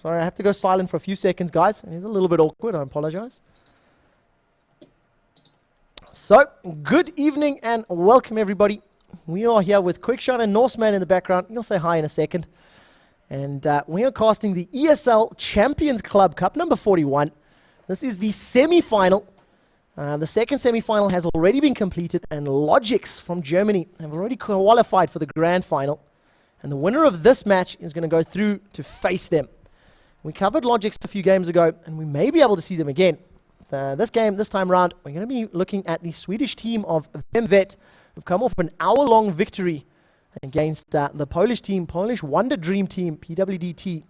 Sorry, I have to go silent for a few seconds, guys. It's a little bit awkward. I apologize. So, good evening and welcome, everybody. We are here with Quickshot and Norseman in the background. You'll say hi in a second. And we are casting the ESL Champions Club Cup number 41. This is the semi-final. The second semi-final has already been completed, and Logics from Germany have already qualified for the grand final. And the winner of this match is going to go through to face them. We covered Logics a few games ago, and we may be able to see them again. This time round, we're going to be looking at the Swedish team of venvet, who've come off an hour-long victory against the Polish Wonder Dream team, PWDT.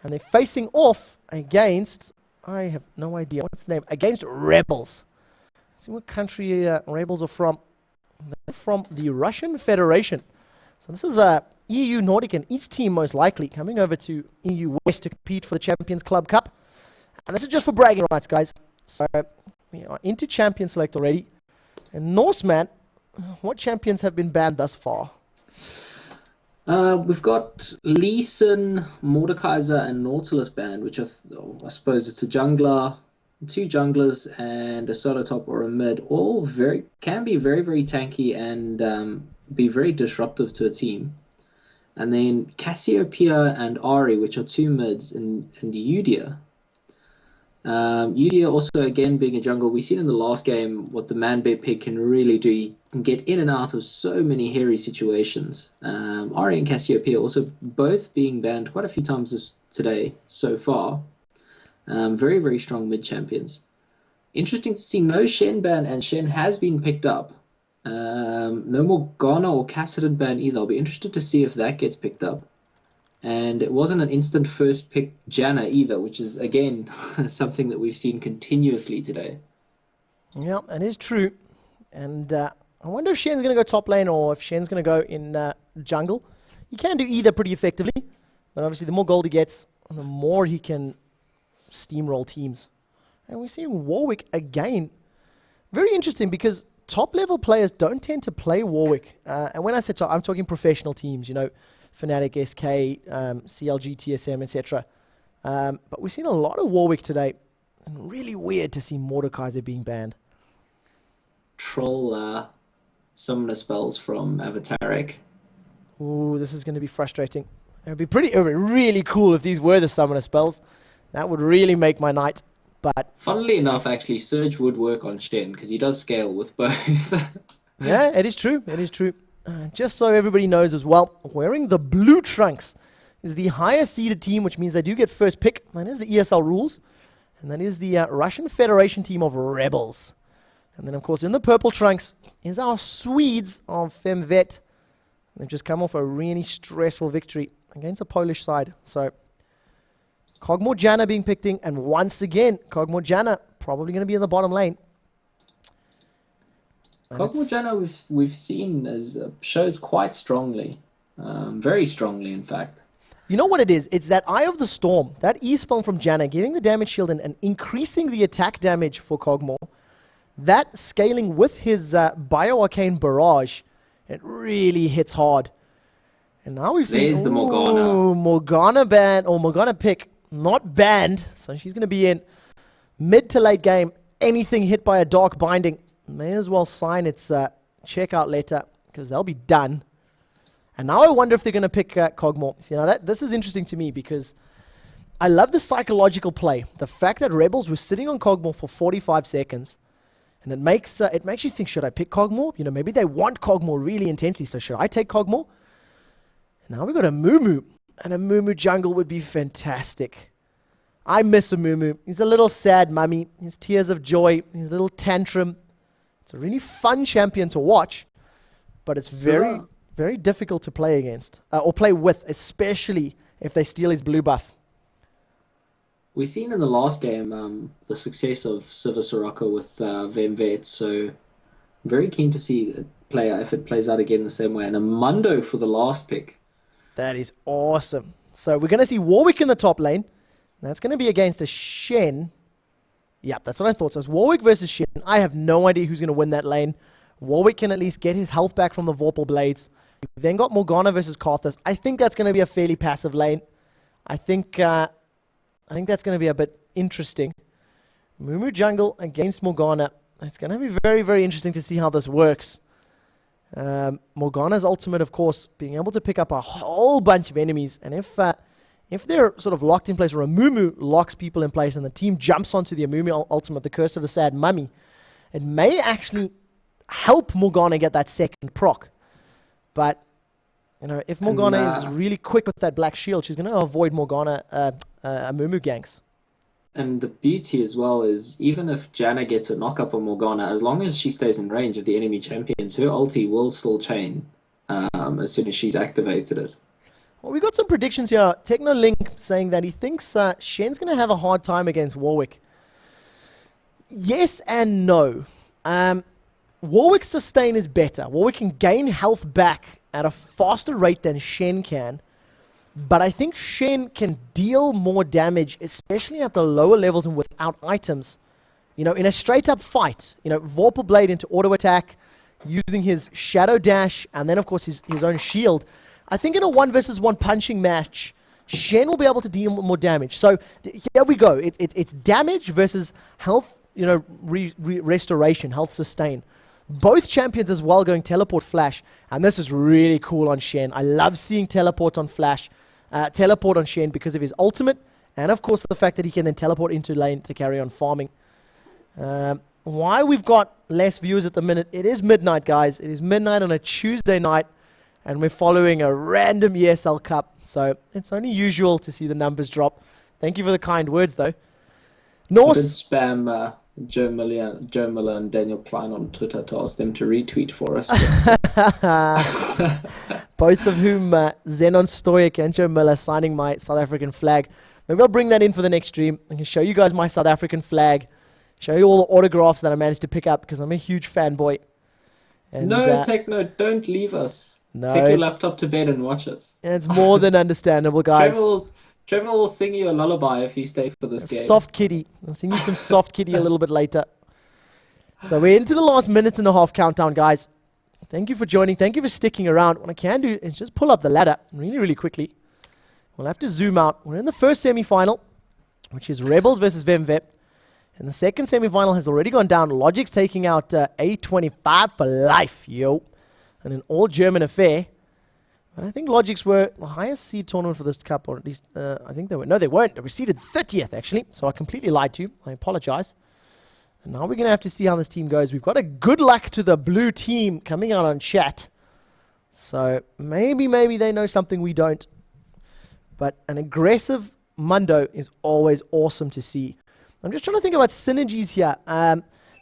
And they're facing off against, I have no idea, what's the name? Against Rebels. Let's see what country Rebels are from. They're from the Russian Federation. So this is EU Nordic and East team most likely coming over to EU West to compete for the Champions Club Cup. And this is just for bragging rights, guys. So we are into Champion Select already. And Norseman, what champions have been banned thus far? We've got Leeson, Mordekaiser, and Nautilus banned, which I suppose it's a jungler, two junglers, and a solo top or a mid. All can be very, very tanky and be very disruptive to a team. And then Cassiopeia and Ari, which are two mids, and Udia. Udia also, again, being a jungle. We've seen in the last game what the man-bear pig can really do. He can get in and out of so many hairy situations. Ari and Cassiopeia also both being banned quite a few times today so far. Very, very strong mid-champions. Interesting to see no Shen ban, and Shen has been picked up. No more Ghana or Cassidon ban either. I'll be interested to see if that gets picked up. And it wasn't an instant first pick Janna either, which is, again, something that we've seen continuously today. Yeah, that is true. And I wonder if Shen's going to go top lane or if Shen's going to go in jungle. He can do either pretty effectively. But obviously, the more gold he gets, the more he can steamroll teams. And we're seeing Warwick again. Very interesting because top-level players don't tend to play Warwick. And when I say top, I'm talking professional teams, you know, Fnatic, SK, CLG, TSM, etc. But we've seen a lot of Warwick today. And really weird to see Mordekaiser being banned. Troll summoner spells from Avataric. Ooh, this is going to be frustrating. It would be really cool if these were the summoner spells. That would really make my night. But funnily enough, actually, Surge would work on Shen because he does scale with both. Yeah, it is true. It is true. Just so everybody knows as well, wearing the blue trunks is the highest seeded team, which means they do get first pick. That is the ESL rules. And that is the Russian Federation team of Rebels. And then, of course, in the purple trunks is our Swedes of venvet. They've just come off a really stressful victory against a Polish side. So, Kog'Maw Janna being picked in, and once again, Kog'Maw Janna probably going to be in the bottom lane. Kog'Maw Janna we've seen shows quite strongly, very strongly, in fact. You know what it is? It's that Eye of the Storm, that E-spawn from Janna, giving the damage shield and increasing the attack damage for Kog'Maw. That scaling with his Bio-Arcane Barrage, it really hits hard. And now we've seen... There's the Morgana. Morgana ban, or Morgana pick, not banned. So she's going to be in mid to late game. Anything hit by a Dark Binding, may as well sign its checkout letter, because they'll be done. And now I wonder if they're going to pick Kog'Maw. See, now this is interesting to me, because I love the psychological play. The fact that Rebels were sitting on Kog'Maw for 45 seconds, and it makes you think, should I pick Kog'Maw? You know, maybe they want Kog'Maw really intensely, so should I take Kog'Maw? Now we've got a Mumu, and a Mumu jungle would be fantastic. I miss a Mumu. He's a little sad mummy. His tears of joy, his little tantrum. It's a really fun champion to watch, but it's very, very difficult to play against, or play with, especially if they steal his blue buff. We've seen in the last game the success of Siva Soraka with venvet, so very keen to see it play out if it plays out again the same way. And a Mundo for the last pick. That is awesome. So we're going to see Warwick in the top lane. That's going to be against a Shen. Yep, that's what I thought. So it's Warwick versus Shen. I have no idea who's going to win that lane. Warwick can at least get his health back from the Vorpal Blades. We've then got Morgana versus Karthus. I think that's going to be a fairly passive lane. I think I think that's going to be a bit interesting. Mumu jungle against Morgana. It's going to be very, very interesting to see how this works. Morgana's ultimate, of course, being able to pick up a whole bunch of enemies. And if they're sort of locked in place, or a Mumu locks people in place and the team jumps onto the Mumu ultimate, the Curse of the Sad Mummy, it may actually help Morgana get that second proc. But, if Morgana is really quick with that black shield, she's going to avoid Morgana Mumu ganks. And the beauty as well is, even if Janna gets a knock-up on Morgana, as long as she stays in range of the enemy champions, her ulti will still chain as soon as she's activated it. Well, we got some predictions here. Technolink saying that he thinks Shen's going to have a hard time against Warwick. Yes and no. Warwick's sustain is better. Warwick can gain health back at a faster rate than Shen can. But I think Shen can deal more damage, especially at the lower levels and without items. In a straight-up fight, Vorpal Blade into auto attack, using his Shadow Dash, and then, of course, his own shield. I think in a 1-versus-1 punching match, Shen will be able to deal more damage. So here we go. It's damage versus health, restoration, health sustain. Both champions as well going teleport flash, and this is really cool on Shen. I love seeing teleport on Shen because of his ultimate, and of course the fact that he can then teleport into lane to carry on farming. Why we've got less viewers at the minute? It is midnight, guys. It is midnight on a Tuesday night, and we're following a random ESL Cup, so it's only usual to see the numbers drop. Thank you for the kind words, though. Norse. Spam Joe Miller and Daniel Klein on Twitter to ask them to retweet for us. Both of whom, Zenon Stoic and Joe Miller, signing my South African flag. Maybe I'll bring that in for the next stream. I can show you guys my South African flag, show you all the autographs that I managed to pick up because I'm a huge fanboy. And, no, Techno, don't leave us. No, take your laptop to bed and watch it. It's more than understandable, guys. Trevor will sing you a lullaby if you stay for this game. Soft Kitty. I'll sing you some Soft Kitty a little bit later. So we're into the last minute and a half countdown, guys. Thank you for joining. Thank you for sticking around. What I can do is just pull up the ladder really, really quickly. We'll have to zoom out. We're in the first semi-final, which is Rebels versus venvet. And the second semi-final has already gone down. Logic's taking out A25 for life, yo. And an all-German affair. But I think Logics were the highest seed tournament for this cup, or at least I think they were. No, they weren't. They were seeded 30th, actually. So I completely lied to you. I apologize. And now we're going to have to see how this team goes. We've got a good luck to the blue team coming out on chat. So maybe they know something we don't. But an aggressive Mundo is always awesome to see. I'm just trying to think about synergies here.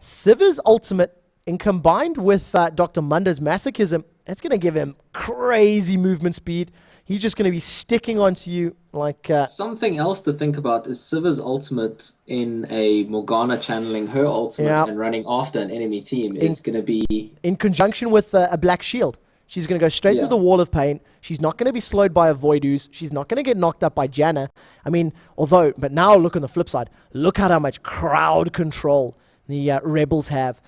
Siva's ultimate, and combined with Dr. Mundo's masochism, it's going to give him crazy movement speed. He's just going to be sticking onto you like... Something else to think about is Siva's ultimate in a Morgana channeling her ultimate and running after an enemy team is going to be... In conjunction with a black shield. She's going to go straight through the wall of pain. She's not going to be slowed by a Void Ooze. She's not going to get knocked up by Janna. I mean, but now look on the flip side. Look at how much crowd control the Rebels have.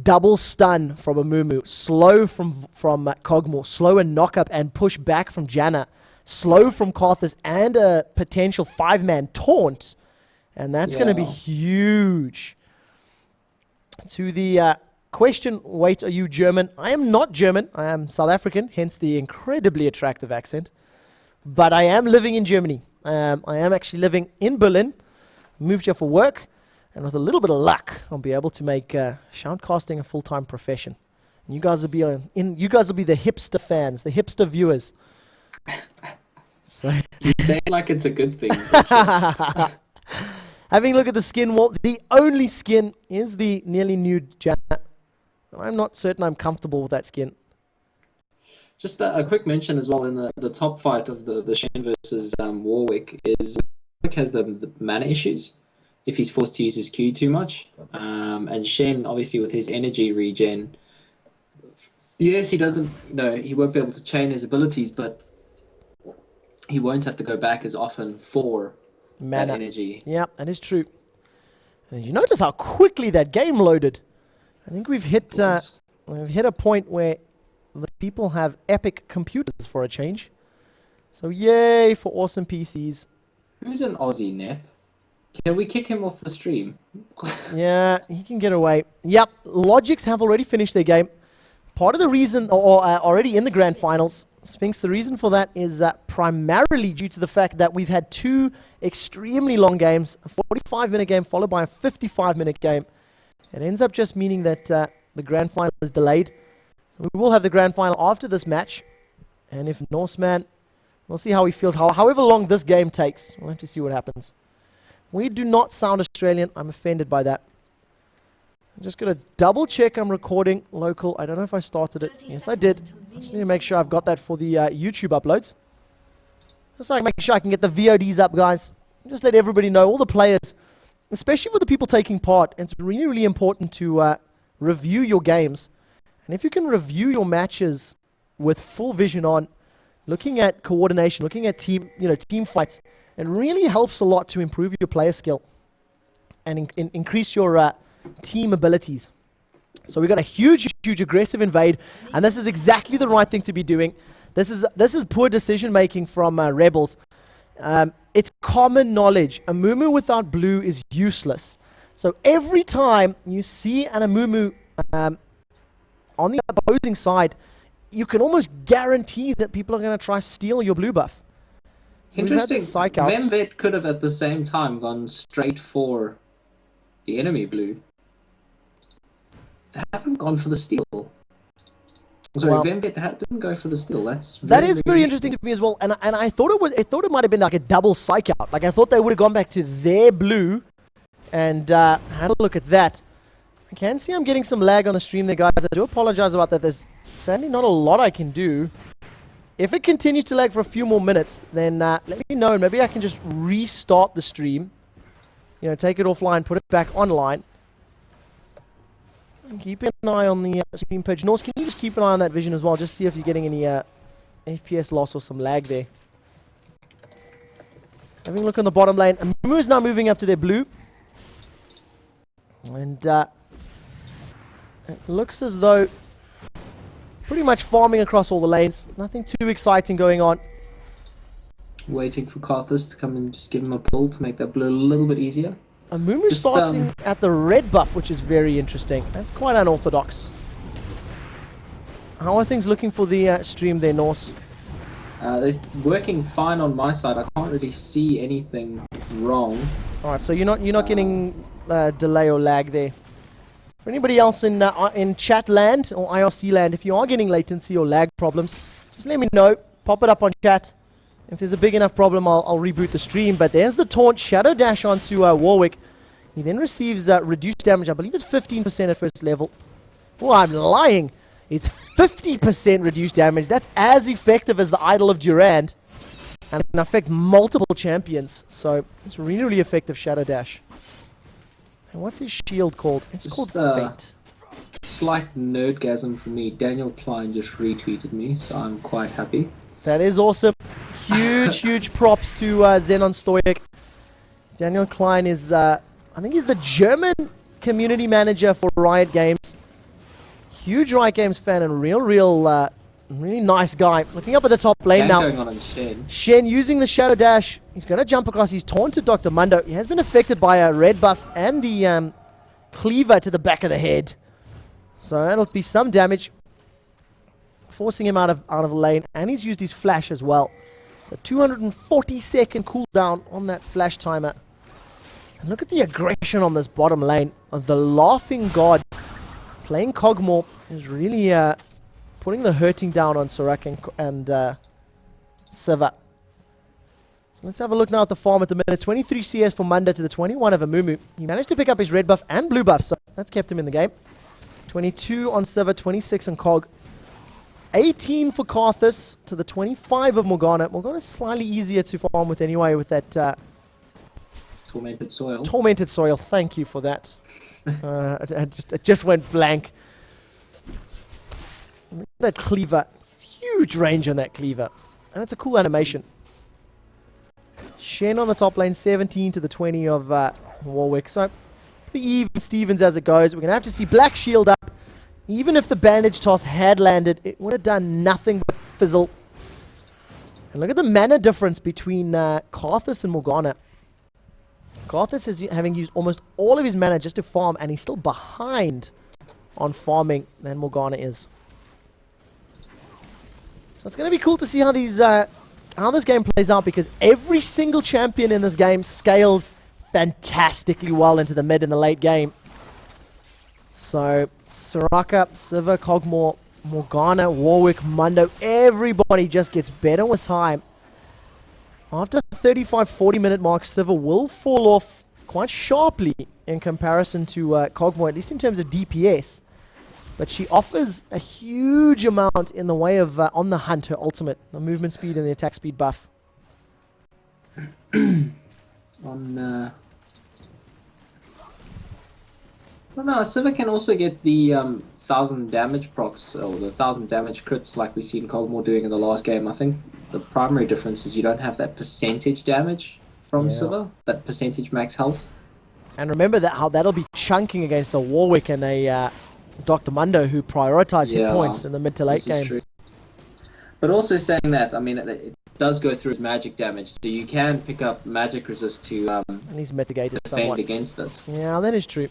Double stun from a Mumu, slow from Cogmore, slow and knock up and push back from Janna, slow from Karthus, and a potential 5-man taunt. And that's going to be huge. To the question, wait, are you German? I am not German. I am South African, hence the incredibly attractive accent. But I am living in Germany. I am actually living in Berlin. Moved here for work. And with a little bit of luck, I'll be able to make shoutcasting a full-time profession. And you guys will be the hipster fans, the hipster viewers. So you say it like it's a good thing. Having a look at the skin wall, the only skin is the nearly nude Janna. I'm not certain I'm comfortable with that skin. Just a quick mention as well in the top fight of the Shen versus Warwick is Warwick has the mana issues. If he's forced to use his Q too much. And Shen, obviously, with his energy regen, yes, he won't be able to chain his abilities, but he won't have to go back as often for mana. That energy. Yeah, that is true. And you notice how quickly that game loaded. I think we've hit a point where the people have epic computers for a change. So yay for awesome PCs. Who's an Aussie, Nep? Can we kick him off the stream? Yeah, he can get away. Yep, Logics have already finished their game. Part of the reason, or already in the grand finals, Sphinx, the reason for that is primarily due to the fact that we've had two extremely long games, a 45-minute game followed by a 55-minute game. It ends up just meaning that the grand final is delayed. So we will have the grand final after this match. And if Norseman, we'll see how he feels. However long this game takes, we'll have to see what happens. We do not sound Australian. I'm offended by that. I'm just going to double check I'm recording local. I don't know if I started it. Yes, I did. I just need to make sure I've got that for the YouTube uploads. Just so I can make sure I can get the VODs up, guys. Just let everybody know, all the players, especially for the people taking part. It's really, really important to review your games. And if you can review your matches with full vision on, looking at coordination, looking at team fights, it really helps a lot to improve your player skill and increase your team abilities. So we've got a huge aggressive invade, and this is exactly the right thing to be doing. This is poor decision making from Rebels. It's common knowledge. A Mumu without blue is useless. So every time you see an Amumu on the opposing side, you can almost guarantee that people are going to try steal your blue buff. So interesting. venvet could have at the same time gone straight for the enemy blue. They haven't gone for the steal. Sorry, well, venvet didn't go for the steal. That is very interesting to me as well. And I thought it might have been like a double psych out. Like I thought they would have gone back to their blue and had a look at that. I can see I'm getting some lag on the stream there, guys. I do apologize about that. There's sadly not a lot I can do. If it continues to lag for a few more minutes, then let me know, and maybe I can just restart the stream. Take it offline, put it back online. Keep an eye on the stream page. Norse, can you just keep an eye on that vision as well, just see if you're getting any FPS loss or some lag there. Having a look on the bottom lane. Amumu is now moving up to their blue. And it looks as though pretty much farming across all the lanes. Nothing too exciting going on. Waiting for Karthus to come and just give him a pull to make that blue a little bit easier. Amumu starting at the red buff, which is very interesting. That's quite unorthodox. How are things looking for the stream there, Norse? They're working fine on my side. I can't really see anything wrong. All right, so you're not getting delay or lag there. For anybody else in chat land or IRC land, if you are getting latency or lag problems, just let me know. Pop it up on chat. If there's a big enough problem, I'll reboot the stream. But there's the taunt, Shadow Dash onto Warwick. He then receives reduced damage. I believe it's 15% at first level. Oh, I'm lying. It's 50% reduced damage. That's as effective as the Idol of Durand. And can affect multiple champions. So it's really, really effective Shadow Dash. And what's his shield called? It's called Fate. Slight nerdgasm for me. Daniel Klein just retweeted me, so I'm quite happy. That is awesome. Huge props to Xenon Stoic. Daniel Klein is, I think he's the German community manager for Riot Games. Huge Riot Games fan and really nice guy. Looking up at the top lane now. Going on Shen. Shen using the Shadow Dash. He's going to jump across. He's taunted Dr. Mundo. He has been affected by a red buff and the cleaver to the back of the head. So that'll be some damage. Forcing him out of lane. And he's used his flash as well. So 240-second cooldown on that flash timer. And look at the aggression on this bottom lane. The Laughing God playing Cogmore is really putting the hurting down on Sorak and Siva. So let's have a look now at the farm at the minute. 23 CS for Munda to the 21 of Amumu. He managed to pick up his red buff and blue buff, so that's kept him in the game. 22 on Siva, 26 on Cog. 18 for Karthus to the 25 of Morgana. Morgana's slightly easier to farm with anyway with that Tormented Soil. Tormented Soil, thank you for that. It just went blank. That cleaver, huge range on that cleaver. And it's a cool animation. Shen on the top lane, 17 to the 20 of Warwick. So pretty even Stevens as it goes. We're going to have to see Black Shield up. Even if the bandage toss had landed, it would have done nothing but fizzle. And look at the mana difference between Karthus and Morgana. Karthus is having used almost all of his mana just to farm, and he's still behind on farming than Morgana is. So it's going to be cool to see how these how this game plays out, because every single champion in this game scales fantastically well into the mid and the late game. So Soraka, Sivir, Kog'Maw, Morgana, Warwick, Mundo, everybody just gets better with time. After the 35-40 minute mark, Sivir will fall off quite sharply in comparison to Kog'Maw, at least in terms of DPS. But she offers a huge amount in the way of On the Hunt, her ultimate, the movement speed and the attack speed buff. Well, no, Sivir can also get the 1000 damage procs, or the 1000 damage crits like we seen Kog'Maw doing in the last game. I think the primary difference is you don't have that percentage damage from Sivir, that percentage max health. And remember that how that'll be chunking against a Warwick and a Dr. Mundo, who prioritize hit points in the mid to late game. True. But also saying that, I mean, it does go through his magic damage, so you can pick up magic resist to and he's mitigated defend somewhat against it. Yeah, that is true.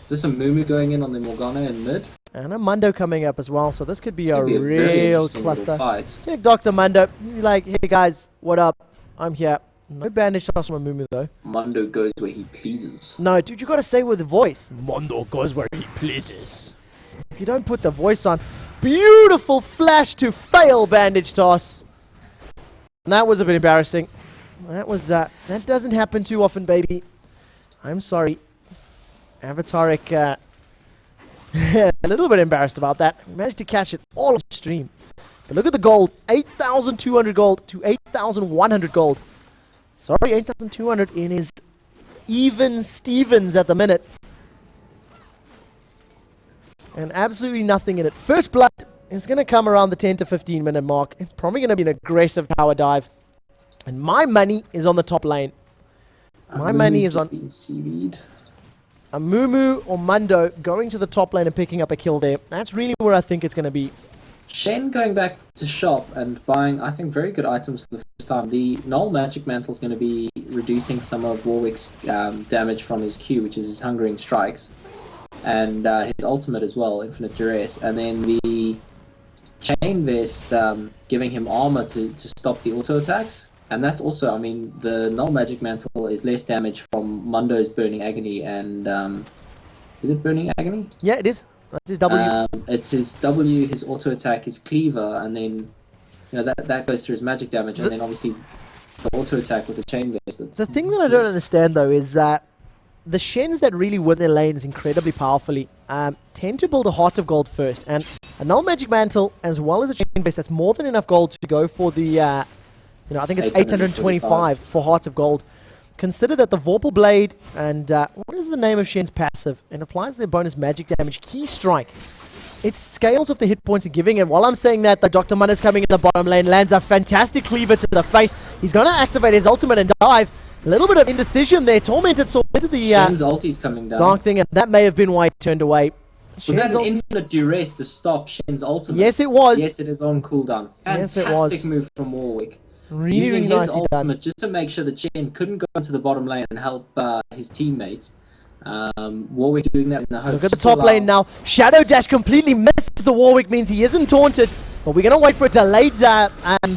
Is this a Mumu going in on the Morgana in mid? And a Mundo coming up as well, so this could be a very real interesting cluster. fight. Take Dr. Mundo, you're like, hey guys, what up? I'm here. No bandage toss from a Mumu though. Mundo goes where he pleases. No, dude, you gotta say with the voice. Mundo goes where he pleases. If you don't put the voice on, beautiful flash to fail bandage toss. And that was a bit embarrassing. That was that doesn't happen too often, baby. I'm sorry. Avataric, a little bit embarrassed about that. We managed to catch it all upstream. But look at the gold. 8,200 gold to 8,100 gold. Sorry, 8,200 in his even Stevens at the minute. And absolutely nothing in it. First blood is going to come around the 10 to 15 minute mark. It's probably going to be an aggressive tower dive. And my money is on the top lane. My money is on seaweed. a Mumu or Mundo going to the top lane and picking up a kill there. That's really where I think it's going to be. Shen going back to shop and buying, I think, very good items for the first time. The Null Magic Mantle is going to be reducing some of Warwick's damage from his Q, which is his Hungering Strikes. And his ultimate as well, Infinite Duress. And then the Chain Vest giving him armor to stop the auto attacks. And that's also, I mean, the Null Magic Mantle is less damage from Mundo's Burning Agony and... is it Burning Agony? Yeah, it is. That's his W. It's his W, his auto attack, his cleaver, and then that goes through his magic damage, and then obviously the auto attack with the chain vest. The thing that I don't understand though is that the Shens that really win their lanes incredibly powerfully tend to build a Heart of Gold first, and a Null Magic Mantle as well as a chain vest, that's more than enough gold to go for the I think it's 825 for Heart of Gold. Consider that the Vorpal Blade and what is the name of Shen's passive? It applies their bonus magic damage. Key Strike. It scales off the hit points and giving it. While I'm saying that, the Dr. Mun is coming in the bottom lane, lands a fantastic cleaver to the face. He's going to activate his ultimate and dive. A little bit of indecision there. Tormented saw into the Shen's ulti's coming down. dark thing, and that may have been why he turned away. Was that an infinite duress to stop Shen's ultimate? Yes, it was. Yes, it is on cooldown. Yes, it was. Fantastic move from Warwick. Really, Using really his nicely ultimate done. just to make sure that Shen couldn't go into the bottom lane and help his teammates. Warwick doing that in the hope. Look at the top lane now. Shadow Dash completely misses the Warwick, means he isn't taunted. But we're going to wait for a delayed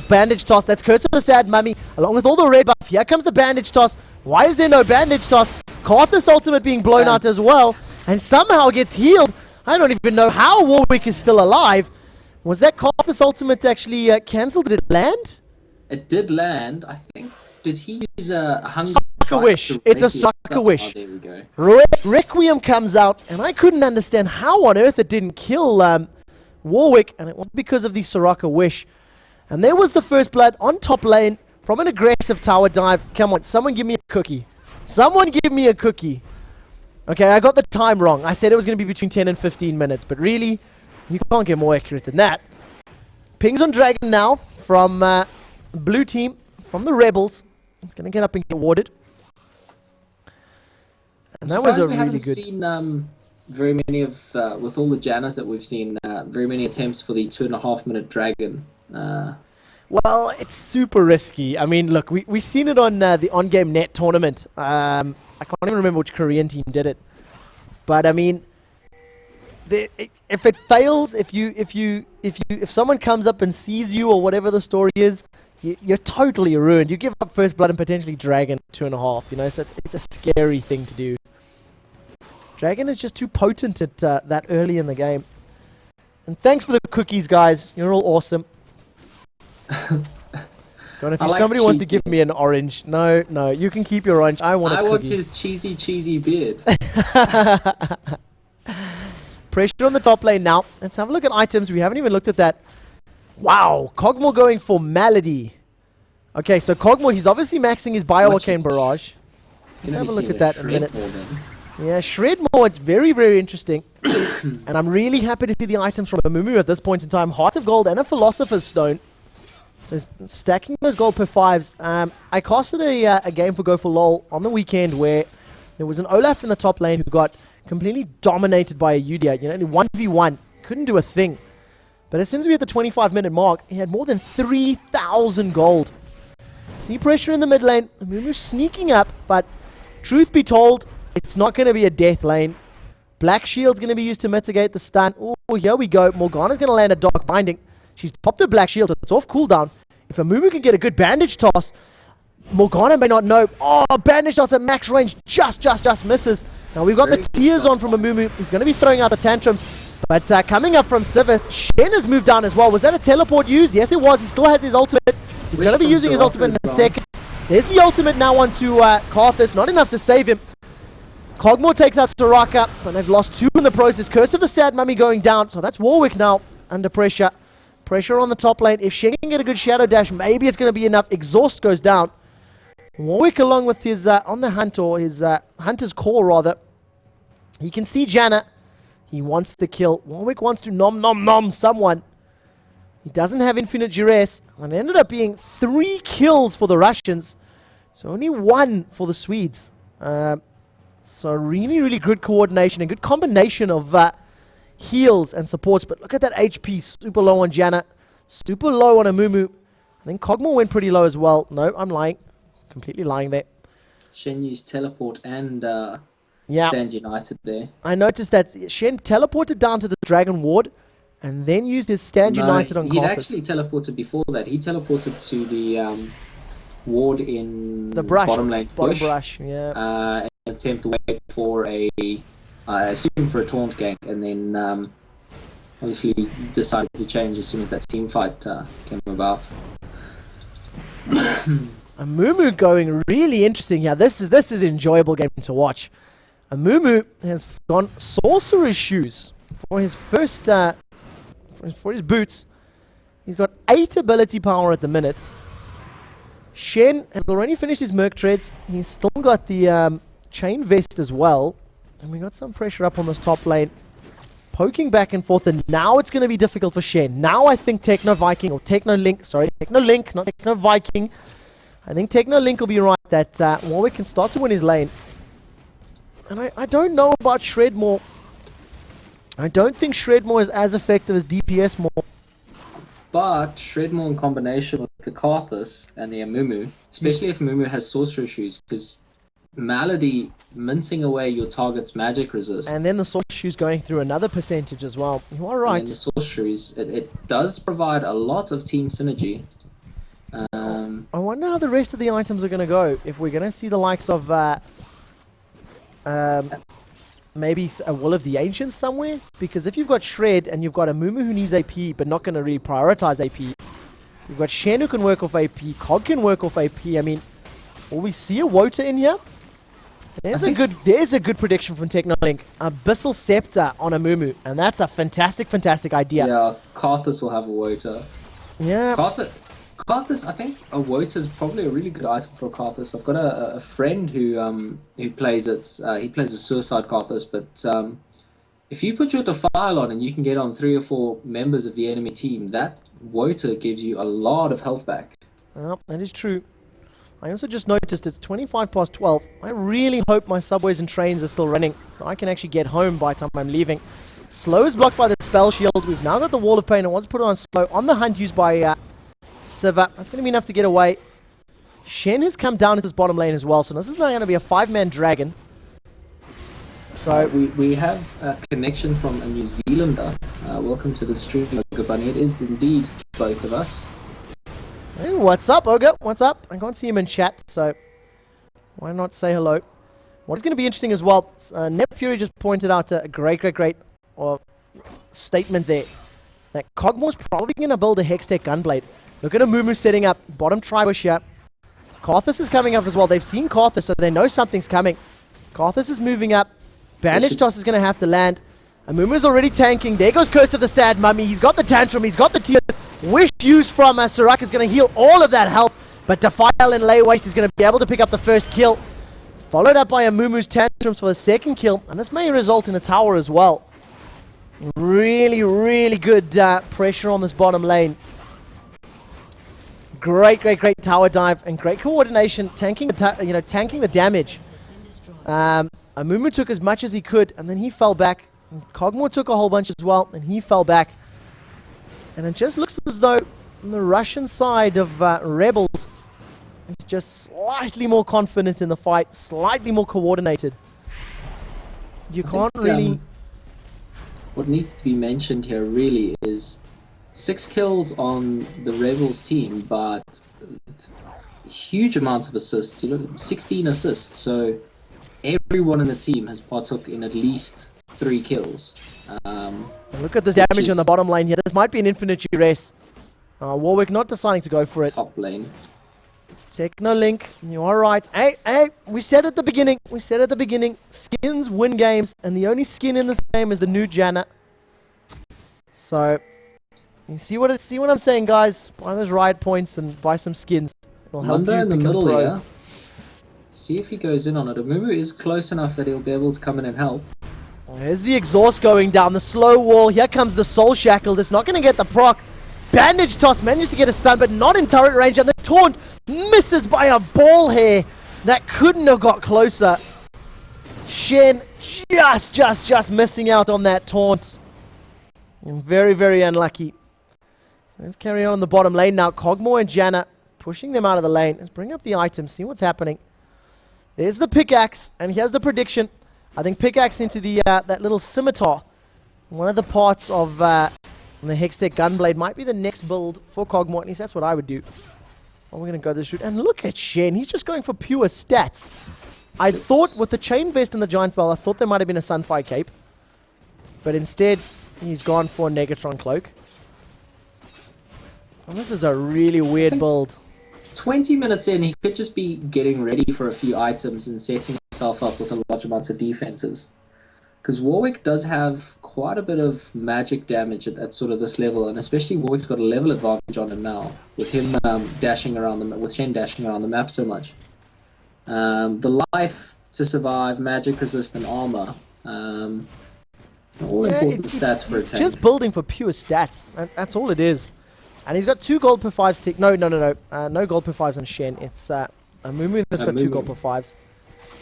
bandage toss. That's Curse of the Sad Mummy, along with all the red buff. Here comes the bandage toss. Why is there no bandage toss? Karthus ultimate being blown out as well, and somehow gets healed. I don't even know how Warwick is still alive. Was that Karthus ultimate actually cancelled? Did it land? It did land, I think. Did he use a hunger Sucker Wish. It's a Sucker Wish. Oh, there we go. Requiem comes out, and I couldn't understand how on earth it didn't kill Warwick, and it was because of the Soraka Wish. And there was the first blood on top lane from an aggressive tower dive. Come on, someone give me a cookie. Someone give me a cookie. Okay, I got the time wrong. I said it was going to be between 10 and 15 minutes, but really, you can't get more accurate than that. Pings on Dragon now from blue team, from the Rebels. It's going to get up and get awarded. And that was a really good... Seen, very many of, with all the Jannas that we've seen, very many attempts for the 2.5 minute Dragon. Well, it's super risky. I mean, look, we seen it on the on-game net tournament. I can't even remember which Korean team did it, but I mean, if it fails, if someone comes up and sees you or whatever the story is, you're totally ruined. You give up first blood and potentially dragon 2.5. You know, so it's a scary thing to do. Dragon is just too potent at that early in the game. And thanks for the cookies, guys. You're all awesome. God, if somebody wants to give me an orange, no, you can keep your orange. I want a cookie. I want his cheesy beard. Pressure on the top lane now. Let's have a look at items. We haven't even looked at that. Wow, Kog'Maw going for Malady. Okay, so Kog'Maw, he's obviously maxing his Bio-Arcane Barrage. Let's have a look at that in a minute. Yeah, Shredmore, it's very, very interesting. And I'm really happy to see the items from Amumu at this point in time. Heart of Gold and a Philosopher's Stone. So stacking those gold per 5s. I casted a game for Go for LOL on the weekend where there was an Olaf in the top lane who got completely dominated by a Udyr. You know, 1v1. Couldn't do a thing. But as soon as we hit the 25-minute mark, he had more than 3,000 gold. See pressure in the mid lane. Amumu sneaking up, but truth be told, it's not going to be a death lane. Black Shield's going to be used to mitigate the stun. Oh, here we go. Morgana's going to land a Dark Binding. She's popped her Black Shield. It's off cooldown. If Amumu can get a good bandage toss, Morgana may not know. Oh, bandage toss at max range just misses. Now we've got the tears on from Amumu. He's going to be throwing out the tantrums. But coming up from Sivir, Shen has moved down as well. Was that a teleport use? Yes, it was. He still has his ultimate. He's going to be using his ultimate in a second. There's the ultimate now onto Karthus. Not enough to save him. Kog'Maw takes out Soraka, and they've lost 2 in the process. Curse of the Sad Mummy going down. So that's Warwick now under pressure. Pressure on the top lane. If Shen can get a good Shadow Dash, maybe it's going to be enough. Exhaust goes down. Warwick along with his on the hunt, or his Hunter's Call rather. He can see Janna. He wants the kill. Warwick wants to nom someone. He doesn't have infinite duress. And it ended up being 3 kills for the Russians. So only 1 for the Swedes. So really good coordination and good combination of heals and supports. But look at that HP. Super low on Janna. Super low on Amumu. I think Kog'Maw went pretty low as well. No, I'm lying. Completely lying there. Shen used teleport and Stand United there. I noticed that Shen teleported down to the Dragon Ward and then used his Stand United on Karthus. He'd actually teleported before that. He teleported to the ward in the brush, bottom lane's bush. Brush, yeah. And attempt to wait for I assume for a taunt gank, and then obviously decided to change as soon as that team fight came about. Amumu going really interesting here. This is an enjoyable game to watch. Amumu has gone Sorcerer's Shoes for his first, for his boots. He's got 8 ability power at the minute. Shen has already finished his Merc Treads. He's still got the Chain Vest as well. And we got some pressure up on this top lane. Poking back and forth, and now it's going to be difficult for Shen. Now I think Techno Viking, or Techno Link, sorry, Techno Link, not Techno Viking. I think Techno Link will be right, that Warwick can start to win his lane. And I don't know about Shredmore. I don't think Shredmore is as effective as DPS more. But Shredmore in combination with the Karthus and the Amumu, especially if Amumu has Sorcerer Shoes, because Malady mincing away your target's magic resist. And then the Sorcerer Shoes going through another percentage as well. You are right. And the Sorceries, it does provide a lot of team synergy. I wonder how the rest of the items are going to go. If we're going to see the likes of maybe a Will of the Ancients somewhere. Because if you've got Shred and you've got a Mumu who needs AP but not going to really prioritize AP. You've got Shen who can work off AP. Cog can work off AP. I mean, will we see a Wota in here? There's a good prediction from Technolink. Abyssal Scepter on a Mumu. And that's a fantastic idea. Yeah, Karthus will have a Wota. Yeah. Karthus, I think a Wota is probably a really good item for Karthus. I've got a friend who plays it. He plays a Suicide Karthus, but if you put your Defile on and you can get on 3 or 4 members of the enemy team, that Wota gives you a lot of health back. Oh, that is true. I also just noticed it's 25 past 12. I really hope my subways and trains are still running, so I can actually get home by the time I'm leaving. Slow is blocked by the Spell Shield. We've now got the Wall of Pain. It was put on slow. On the hunt used by Siva. That's going to be enough to get away. Shen has come down to this bottom lane as well, so this is now going to be a 5-man dragon. So we have a connection from a New Zealander. Welcome to the stream, Ogre Bunny. It is indeed both of us. Hey, what's up, Ogre? What's up? I can't see him in chat, so why not say hello? What's going to be interesting as well, Nep Fury just pointed out a great statement there. That Kog'Maw's probably going to build a Hextech Gunblade. Look at Amumu setting up, bottom Tribush here. Karthus is coming up as well. They've seen Karthus, so they know something's coming. Karthus is moving up. Bandage Toss is going to have to land. Amumu's already tanking. There goes Curse of the Sad Mummy. He's got the Tantrum. He's got the Tears. Wish used from Soraka is going to heal all of that health. But Defile and Lay Waste is going to be able to pick up the first kill. Followed up by Amumu's Tantrums for the second kill. And this may result in a tower as well. Really good pressure on this bottom lane. Great tower dive and great coordination, tanking the damage. Amumu took as much as he could, and then he fell back. Kog'Maw took a whole bunch as well, and he fell back. And it just looks as though on the Russian side of Rebels is just slightly more confident in the fight, slightly more coordinated. You can't really... What needs to be mentioned here really is 6 kills on the Rebels team, but huge amounts of assists. You look, 16 assists, so everyone in the team has partook in at least 3 kills. Look at this damage on the bottom lane here. This might be an infinite race. Warwick not deciding to go for it. Top lane. Technolink, you are right. Hey, we said at the beginning, skins win games, and the only skin in this game is the new Janna. So, you see what I'm saying, guys? Buy those riot points and buy some skins. It'll help you in the become middle pro. here. See if he goes in on it. Amumu is close enough that he'll be able to come in and help. There's the exhaust going down, the slow wall. Here comes the Soul Shackles. It's not going to get the proc. Bandage Toss manages to get a stun, but not in turret range. And the taunt misses by a ball here. That couldn't have got closer. Shen just missing out on that taunt. And very unlucky. Let's carry on the bottom lane now. Kog'Maw and Janna pushing them out of the lane. Let's bring up the items, see what's happening. There's the pickaxe, and here's the prediction. I think pickaxe into the that little scimitar. One of the parts of the Hextech Gunblade might be the next build for Kog'Maw. At least that's what I would do. Oh, we're going to go this route. And look at Shen. He's just going for pure stats. I thought with the Chain Vest and the Giant Bell, I thought there might have been a Sunfire Cape. But instead, he's gone for a Negatron Cloak. And this is a really weird build. 20 minutes in, he could just be getting ready for a few items and setting himself up with a large amount of defenses. Because Warwick does have quite a bit of magic damage at sort of this level, and especially Warwick's got a level advantage on him now, with him dashing around with Shen dashing around the map so much. The life to survive, magic resist, and armor, all important stats for a tank. He's just building for pure stats. That's all it is. And he's got 2 gold per 5s tick. No gold per 5s on Shen. It's Amumu that's got 2 gold per 5s.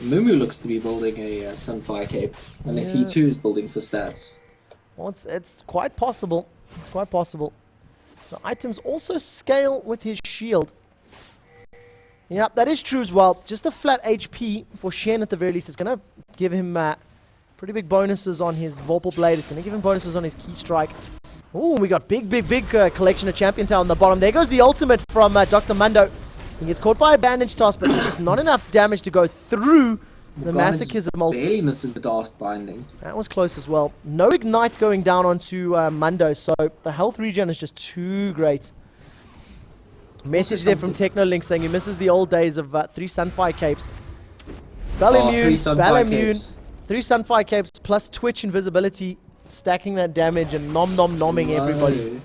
Mumu looks to be building a Sunfire Cape, unless he too is building for stats. Well, it's quite possible. It's quite possible. The items also scale with his shield. Yep, that is true as well. Just a flat HP for Shen at the very least is going to give him pretty big bonuses on his Vorpal Blade. It's going to give him bonuses on his Key Strike. Ooh, we got big collection of champions out on the bottom. There goes the ultimate from Dr. Mundo. He gets caught by a bandage toss, but there's just not enough damage to go through the masochism ults. Barely misses the Dark Binding. That was close as well. No ignite going down onto Mundo, so the health regen is just too great. Message there from Technolink saying he misses the old days of 3 Sunfire Capes. Spell immune, spell immune. 3 Sunfire Capes plus Twitch invisibility, stacking that damage and nomming everybody.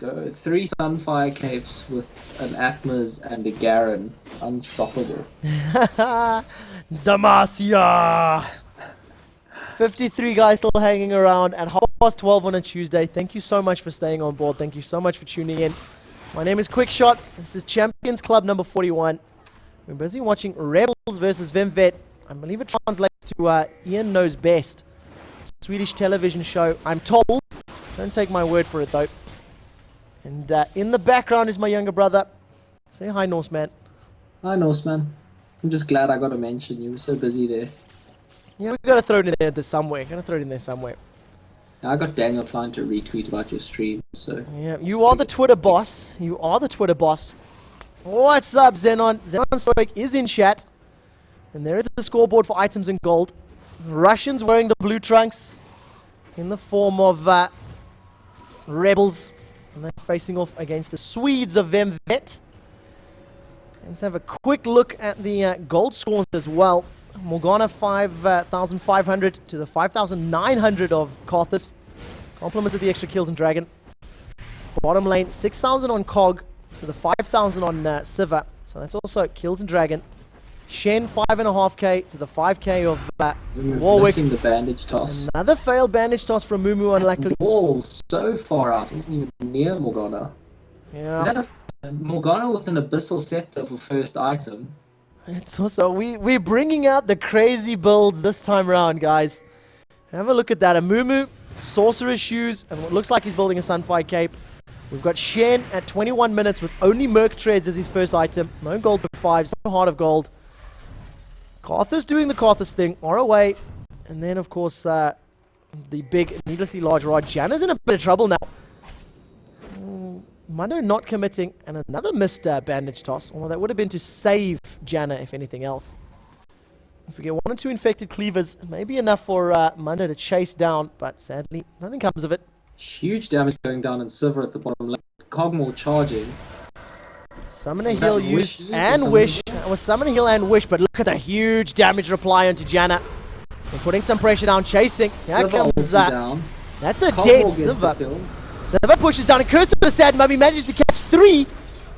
Go 3 Sunfire Capes with an Atmas and a Garen. Unstoppable. Demacia! 53 guys still hanging around at 12:30 on a Tuesday. Thank you so much for staying on board. Thank you so much for tuning in. My name is Quickshot. This is Champions Club number 41. We're busy watching Rebels versus venvet. I believe it translates to Ian Knows Best. It's a Swedish television show, I'm told. Don't take my word for it though. And in the background is my younger brother. Say hi, Norseman. Hi, Norseman. I'm just glad I got a mention. You were so busy there. Yeah, we've got to throw it in there somewhere. Got to throw it in there somewhere. I got Daniel trying to retweet about your stream, so... Yeah, you are the Twitter boss. You are the Twitter boss. What's up, Xenon? Xenon Stoic is in chat. And there is the scoreboard for items in gold. Russians wearing the blue trunks in the form of rebels. And they're facing off against the Swedes of venvet. Let's have a quick look at the gold scores as well. Morgana 5,500 to the 5,900 of Karthus. Compliments of the extra kills in Dragon. Bottom lane 6,000 on Cog to the 5,000 on Siva. So that's also kills in Dragon. Shen 5.5k to the 5k of Warwick. Missing the bandage toss. Another failed bandage toss from Mumu, unluckily. Wall so far out, he wasn't even near Morgana. Yeah. Is that a Morgana with an Abyssal Scepter for first item? It's also, we're bringing out the crazy builds this time around, guys. Have a look at that. A Mumu, Sorcerer's Shoes, and what looks like he's building a Sunfire Cape. We've got Shen at 21 minutes with only Merc Treads as his first item. No gold but 5, no Heart of Gold. Karthus doing the Karthus thing, ROA. And then, of course, the big, needlessly large rod. Janna's in a bit of trouble now. Mundo not committing, and another missed bandage toss. Although that would have been to save Janna, if anything else. If we get 1 or 2 infected cleavers, maybe enough for Mundo to chase down, but sadly, nothing comes of it. Huge damage going down in Silver at the bottom left. Cogmore charging. Summon a heal used and wish. That was summon a heal and wish, but look at the huge damage reply onto Janna. They're putting some pressure down, chasing. Here comes down. That's a dead Silver. Silver pushes down, and Curse of the Sad Mummy manages to catch 3.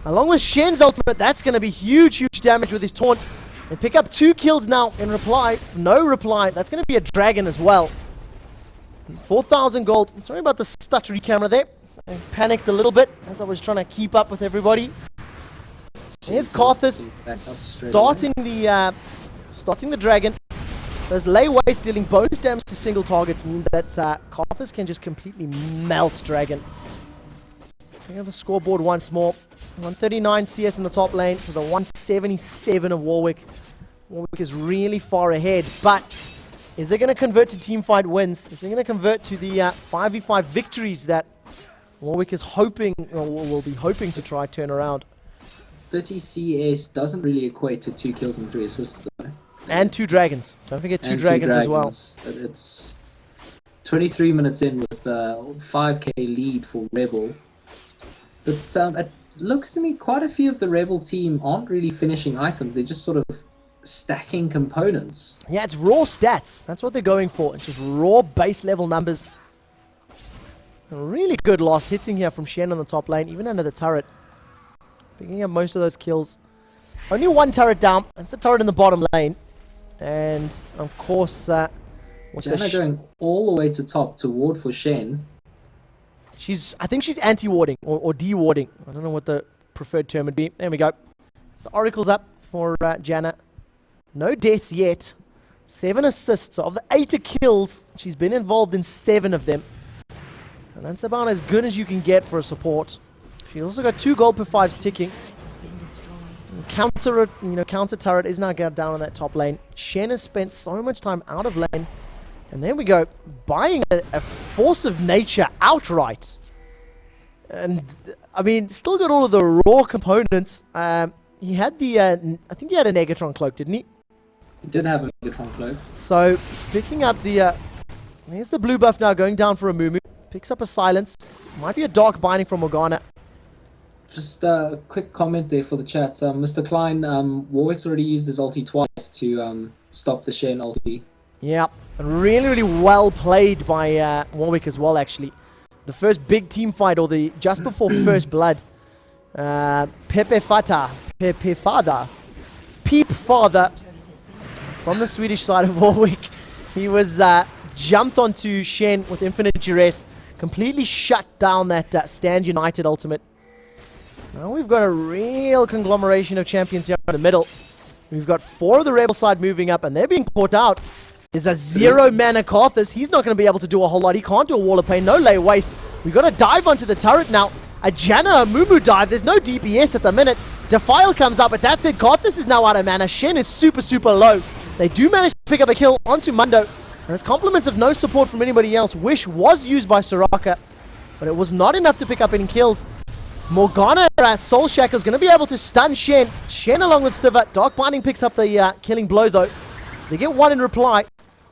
Along with Shen's ultimate, that's going to be huge damage with his taunt. They pick up 2 kills now in reply. No reply. That's going to be a dragon as well. 4,000 gold. Sorry about the stuttery camera there. I panicked a little bit as I was trying to keep up with everybody. Here's Karthus starting the dragon. Those lay waste dealing bonus damage to single targets means that Karthus can just completely melt dragon. Look at the scoreboard once more. 139 CS in the top lane to the 177 of Warwick. Warwick is really far ahead, but is it going to convert to teamfight wins? Is it going to convert to the 5v5 victories that Warwick is hoping, or will be hoping to try turn around? 30 CS doesn't really equate to 2 kills and 3 assists though. And 2 dragons. Don't forget 2 dragons as well. It's 23 minutes in with a 5k lead for Rebel. But it looks to me quite a few of the Rebel team aren't really finishing items. They're just sort of stacking components. Yeah, it's raw stats. That's what they're going for. It's just raw base level numbers. A really good last hitting here from Shen on the top lane, even under the turret. Picking up most of those kills. Only 1 turret down. That's the turret in the bottom lane. And, of course, Janna going all the way to top to ward for Shen. I think she's anti-warding or de-warding. I don't know what the preferred term would be. There we go. So the oracle's up for Janna. No deaths yet. 7 assists. So of the 8 kills, she's been involved in 7 of them. And that's about as good as you can get for a support. She's also got 2 gold per 5s ticking. Counter turret is now down on that top lane. Shen has spent so much time out of lane. And there we go, buying a force of nature outright. And, I mean, still got all of the raw components. He had the, I think he had a Negatron cloak, didn't he? He did have a Negatron cloak. So, picking up the, there's the blue buff now going down for a Mumu. Picks up a silence. Might be a dark binding from Morgana. Just a quick comment there for the chat. Mr. Klein, Warwick's already used his ulti twice to stop the Shen ulti. Yeah, and really, really well played by Warwick as well, actually. The first big team fight, or the just before first blood. Peep Father, from the Swedish side of Warwick. He was jumped onto Shen with infinite duress, completely shut down that Stand United ultimate. Now we've got a real conglomeration of champions here in the middle. We've got 4 of the Rebel side moving up, and they're being caught out. There's a 0 mana Karthus. He's not going to be able to do a whole lot. He can't do a wall of pain. No lay waste. We've got to dive onto the turret now. A Janna Mumu dive. There's no DPS at the minute. Defile comes up, but that's it. Karthus is now out of mana. Shen is super, super low. They do manage to pick up a kill onto Mundo. And it's compliments of no support from anybody else. Wish was used by Soraka, but it was not enough to pick up any kills. Morgana Soul Shackle is going to be able to stun Shen. Shen along with Siva. Dark Binding picks up the killing blow though. So they get one in reply.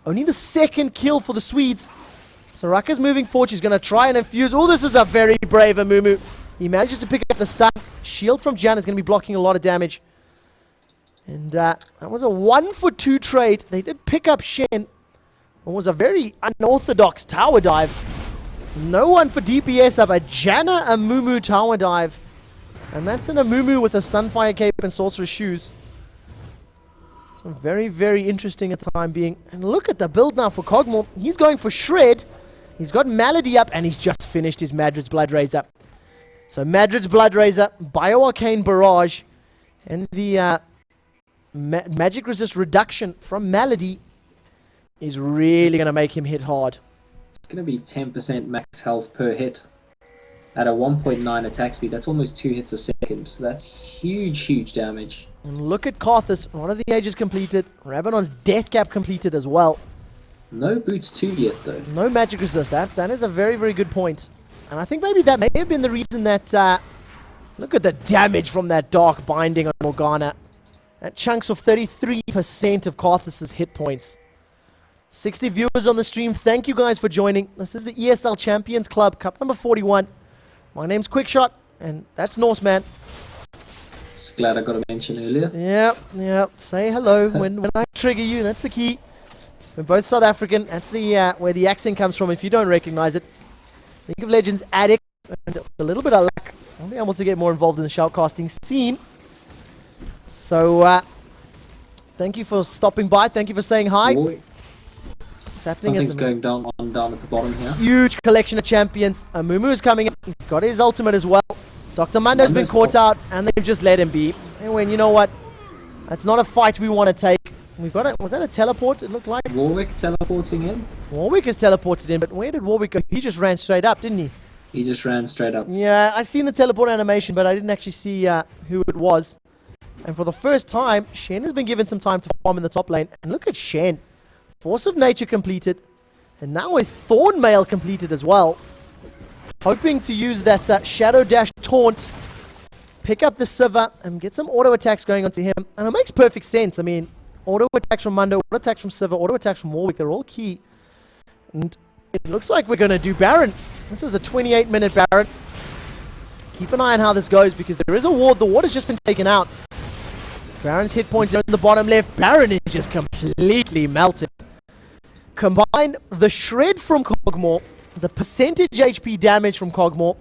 Only the second kill for the Swedes. Soraka's moving forward. She's going to try and infuse. Oh, this is a very brave Amumu. He manages to pick up the stun. Shield from Jan is going to be blocking a lot of damage. And that was a 1-for-2 trade. They did pick up Shen. It was a very unorthodox tower dive. No one for DPS up. A Janna Amumu tower dive. And that's an Amumu with a Sunfire Cape and Sorcerer's Shoes. So very, very interesting at the time being. And look at the build now for Kog'Maw. He's going for Shred. He's got Malady up, and he's just finished his Madrid's Blood Razor. So Madrid's Blood Razor, Bio-Arcane Barrage, and the Magic Resist Reduction from Malady is really going to make him hit hard. It's going to be 10% max health per hit. At a 1.9 attack speed, that's almost 2 hits a second. So that's huge, huge damage. And look at Karthus. One of the ages completed. Rabadon's Death Cap completed as well. No boots 2 yet, though. No magic resist. That is a very, very good point. And I think maybe that may have been the reason that... look at the damage from that Dark Binding on Morgana. That chunks off 33% of Karthus' hit points. 60 viewers on the stream. Thank you guys for joining. This is the ESL Champions Club, Cup number 41. My name's Quickshot, and that's Norseman. Just glad I got a mention earlier. Yep. Say hello when I trigger you. That's the key. We're both South African. That's the where the accent comes from if you don't recognize it. League of Legends addict, and with a little bit of luck, I'll be able to get more involved in the shoutcasting scene. So, thank you for stopping by. Thank you for saying hi. What's happening? Something's going down at the bottom here. Huge collection of champions. Amumu is coming in. He's got his ultimate as well. Dr. Mundo's been caught out, and they've just let him be. And when you know what, that's not a fight we want to take. We've got was that a teleport? It looked like Warwick teleporting in. Warwick is teleported in, but where did Warwick go? He just ran straight up, didn't he? He just ran straight up. Yeah, I seen the teleport animation, but I didn't actually see who it was. And for the first time, Shen has been given some time to farm in the top lane. And look at Shen. Force of Nature completed. And now a Thorn Mail completed as well. Hoping to use that Shadow Dash Taunt. Pick up the Siva and get some auto attacks going onto him. And it makes perfect sense. I mean, auto attacks from Mundo, auto attacks from Siva, auto attacks from Warwick. They're all key. And it looks like we're going to do Baron. This is a 28-minute Baron. Keep an eye on how this goes because there is a ward. The ward has just been taken out. Baron's hit points are in the bottom left. Baron is just completely melted. Combine the shred from Kog'Maw, the percentage HP damage from Kog'Maw,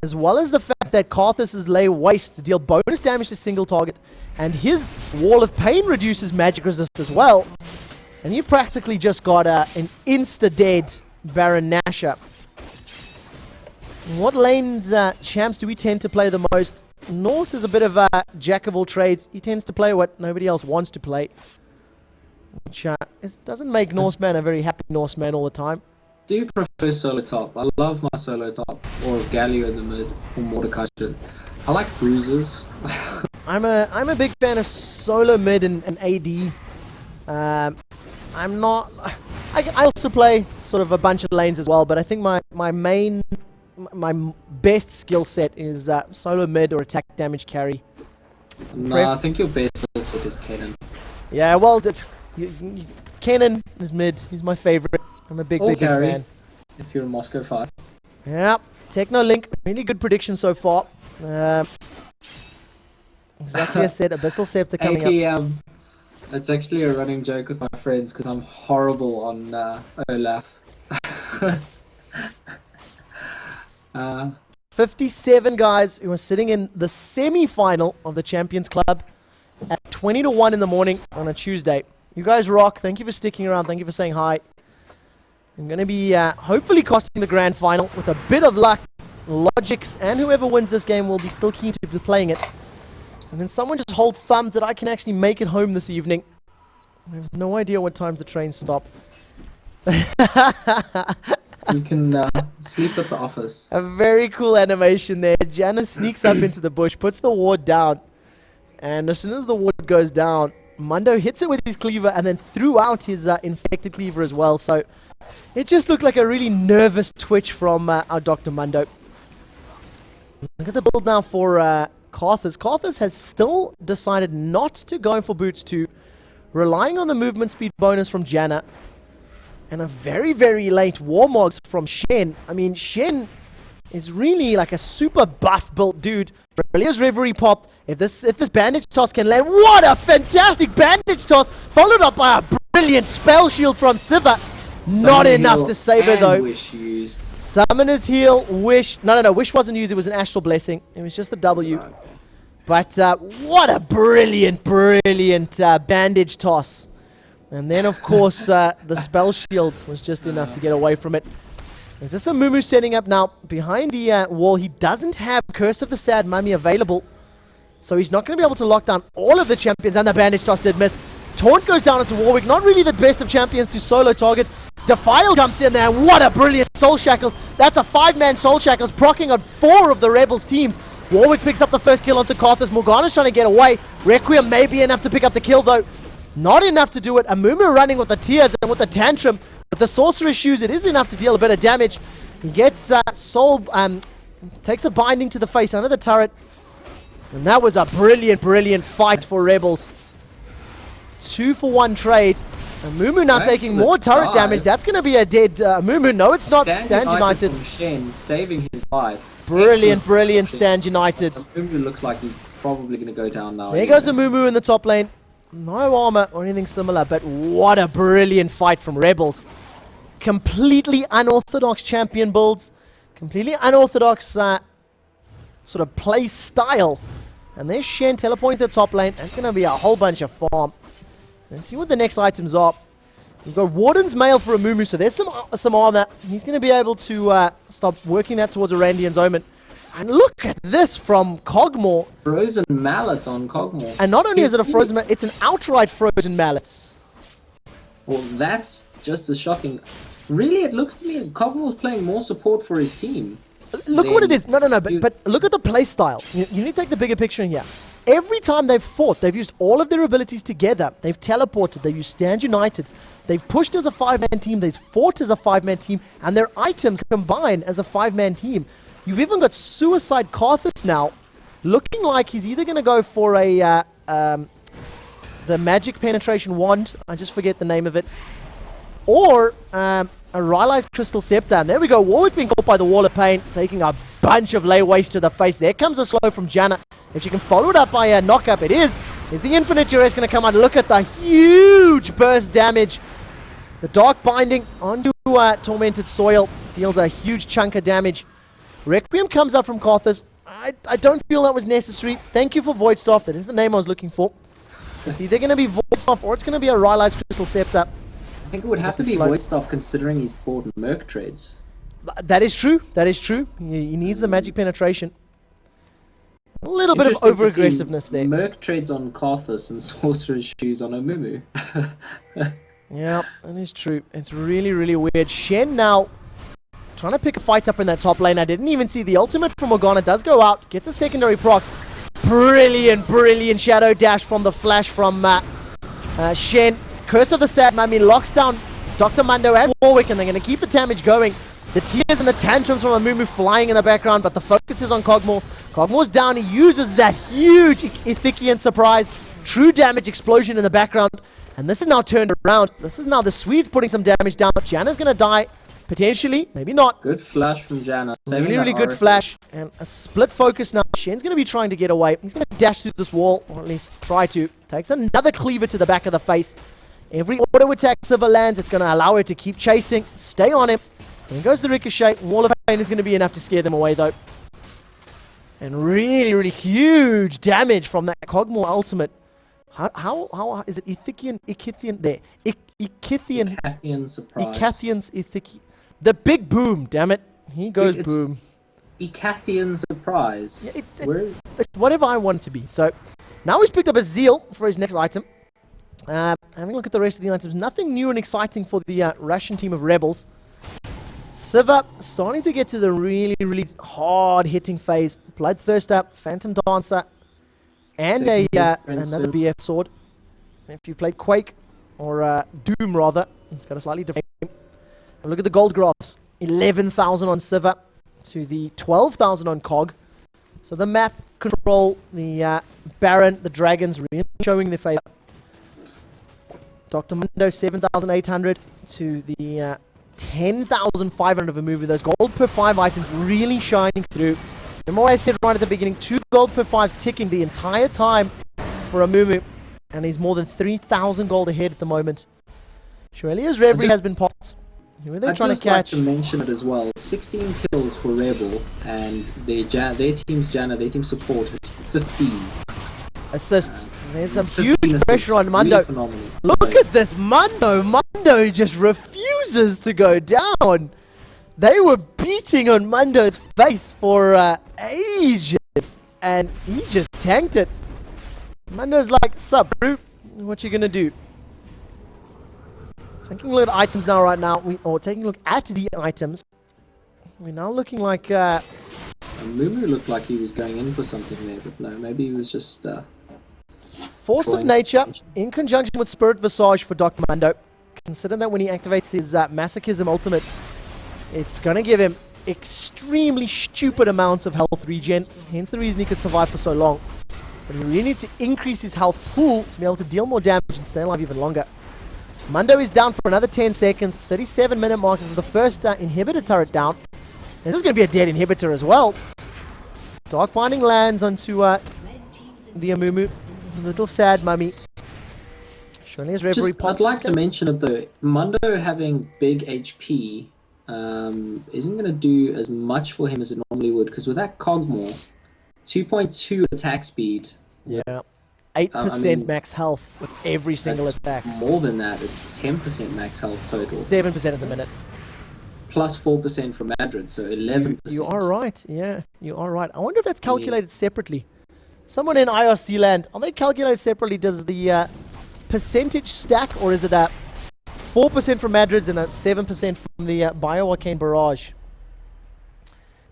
as well as the fact that Karthus' Lay Wastes deal bonus damage to single target, and his Wall of Pain reduces magic resist as well. And you've practically just got an insta-dead Baron Nashor. What lanes champs do we tend to play the most? Norse is a bit of a jack of all trades. He tends to play what nobody else wants to play. Which doesn't make Norseman a very happy Norseman all the time. Do you prefer solo top? I love my solo top. Or Galio in the mid. Or Mordecai. I like bruisers. I'm a big fan of solo mid and AD. I'm not... I also play sort of a bunch of lanes as well, but I think my best skill set is solo mid or attack damage carry. No, I think your best skill set is Kennen. Yeah, well, Kennen is mid. He's my favorite. I'm a big fan. If you're a Moscow 5. Yeah, Techno Link, really good prediction so far. Exactly as I said, Abyssal Scepter coming up. It's actually a running joke with my friends because I'm horrible on Olaf. 57 guys who are sitting in the semi-final of the Champions Club at 20 to 1 in the morning on a Tuesday. You guys rock. Thank you for sticking around. Thank you for saying hi. I'm going to be hopefully costing the grand final with a bit of luck. Logics and whoever wins this game will be still keen to be playing it. And then someone just hold thumbs that I can actually make it home this evening. I have no idea what times the trains stop. You can sleep at the office. A very cool animation there. Janna sneaks up into the bush, puts the ward down, and as soon as the ward goes down, Mundo hits it with his cleaver and then threw out his infected cleaver as well. So it just looked like a really nervous twitch from our Dr. Mundo. Look at the build now for Carthus. Carthus has still decided not to go for Boots 2, relying on the movement speed bonus from Janna. And a very, very late Warmogs from Shen. I mean, Shen is really like a super buff built dude. Brilliant's Reverie popped. If this bandage toss can land, what a fantastic bandage toss! Followed up by a brilliant spell shield from Siva. Not enough to save her though. Wish used. Summoner's heal, Wish. No, Wish wasn't used. It was an Astral Blessing. It was just a W. Okay. But what a brilliant bandage toss. And then, of course, the spell shield was just enough to get away from it. Is this a Mumu setting up now? Behind the wall, he doesn't have Curse of the Sad Mummy available. So he's not going to be able to lock down all of the champions. And the bandage toss did miss. Taunt goes down into Warwick. Not really the best of champions to solo target. Defile jumps in there. And what a brilliant Soul Shackles. That's a 5-man Soul Shackles proccing on 4 of the Rebels' teams. Warwick picks up the first kill onto Carthus. Morgana's trying to get away. Requiem may be enough to pick up the kill, though. Not enough to do it. Amumu running with the tears and with the tantrum. With the Sorcerer's Shoes, it is enough to deal a bit of damage. He gets Soul, takes a binding to the face under the turret. And that was a brilliant fight for Rebels. 2-for-1 trade. Amumu now taking more turret damage. That's going to be a dead Amumu. No, it's not. Stand United. From Shen, saving his life. Brilliant Stand United. Amumu looks like he's probably going to go down now. There goes Amumu in the top lane. No armor or anything similar, but what a brilliant fight from Rebels. Completely unorthodox champion builds. Completely unorthodox sort of play style. And there's Shen teleporting to the top lane. That's going to be a whole bunch of farm. Let's see what the next items are. We've got Warden's Mail for Amumu, so there's some armor. He's going to be able to start working that towards a Randian's Omen. And look at this from Cogmore. Frozen mallet on Cogmore. And not only is it a frozen mallet, it's an outright frozen mallet. Well, that's just as shocking. Really, it looks to me like Cogmore's playing more support for his team. Look what it is. No, but look at the play style. You need to take the bigger picture in here. Every time they've fought, they've used all of their abilities together. They've teleported, they've used Stand United. They've pushed as a 5-man team, they've fought as a 5-man team, and their items combine as a 5-man team. You've even got Suicide Carthus now, looking like he's either going to go for a the Magic Penetration Wand, I just forget the name of it, or a Rylai's Crystal Scepter. And there we go, Warwick being caught by the Wall of Pain, taking a bunch of lay waste to the face. There comes a slow from Janna. If she can follow it up by a knock-up, it is. Is the Infinite Duress going to come out? Look at the huge burst damage. The Dark Binding onto Tormented Soil deals a huge chunk of damage. Requiem comes up from Carthus. I don't feel that was necessary. Thank you for Void Staff. That is the name I was looking for. It's either going to be Void Staff or it's going to be a Rylai's Crystal Scepter. I think it would have to be Void Staff considering he's bought Merc trades. That is true. He needs the Magic Penetration. A little bit of over-aggressiveness there. Merc trades on Carthus and Sorcerer's Shoes on Amumu. Yeah, that is true. It's really weird. Shen now trying to pick a fight up in that top lane. I didn't even see the ultimate from Morgana. Does go out. Gets a secondary proc. Brilliant shadow dash from the flash from Shen. Curse of the Sad Mummy locks down Dr. Mundo and Warwick, and they're going to keep the damage going. The tears and the tantrums from Amumu flying in the background, but the focus is on Cogmore. Cogmore's down. He uses that huge Ithikian surprise. True damage explosion in the background. And this is now turned around. This is now the Swedes putting some damage down. Janna's going to die. Potentially. Maybe not. Good flash from Janna. Really good flash. And a split focus now. Shen's going to be trying to get away. He's going to dash through this wall. Or at least try to. Takes another cleaver to the back of the face. Every auto attack Silver lands, it's going to allow her to keep chasing. Stay on him. There goes the ricochet. Wall of Pain is going to be enough to scare them away, though. And really huge damage from that Cogmore ultimate. How is it? Ichithian there. Icathian surprise. Icathian's Ithikian. The big boom, damn it. He goes boom. Icathian surprise. Yeah, it's whatever I want it to be. So now he's picked up a Zeal for his next item. Having a look at the rest of the items. Nothing new and exciting for the Russian team of Rebels. Siva starting to get to the really, really hard-hitting phase. Bloodthirster, Phantom Dancer, and another BF sword. If you played Quake, or Doom rather, it's got a slightly different name. And look at the gold graphs. 11,000 on Siva to the 12,000 on Cog. So the map control, the Baron, the Dragons really showing their favor. Dr. Mundo 7,800 to the 10,500 of a move with those gold per 5 items really shining through. Remember what I said right at the beginning, 2 gold per 5s ticking the entire time for Amumu. And he's more than 3,000 gold ahead at the moment. Shurelia's Reverie has been popped. Who are they trying to catch? I'd just like to mention it as well. 16 kills for Rebel, and their team's Janna, their team support has 15. Assists. There's some huge pressure on Mundo. Really Look at this Mundo. Mundo just refuses to go down. They were beating on Mundo's face for ages, and he just tanked it. Mundo's like, sup, bro? What you gonna do? Taking a look at items now, right now. Taking a look at the items. We're now looking like... Mumu looked like he was going in for something there, but no, maybe he was just... Force of Nature, in conjunction with Spirit Visage for Dr. Mundo. Consider that when he activates his Masochism ultimate, it's going to give him extremely stupid amounts of health regen, hence the reason he could survive for so long. But he really needs to increase his health pool to be able to deal more damage and stay alive even longer. Mundo is down for another 10 seconds, 37-minute mark. This is the first inhibitor turret down. This is going to be a dead inhibitor as well. Dark Binding lands onto the Amumu. Little sad mummy. Shurelia's Reverie pops. I'd like to mention it though, Mundo having big HP isn't going to do as much for him as it normally would, because with that Cogmore, 2.2 attack speed. Yeah. 8% max health with every single attack. More than that, it's 10% max health total. 7% at the minute. Plus 4% from Madrid, so 11%. You are right, yeah, you are right. I wonder if that's calculated separately. Someone in IRC land, are they calculated separately? Does the percentage stack, or is it 4% from Madrid's and 7% from the Bio-Arcane Barrage?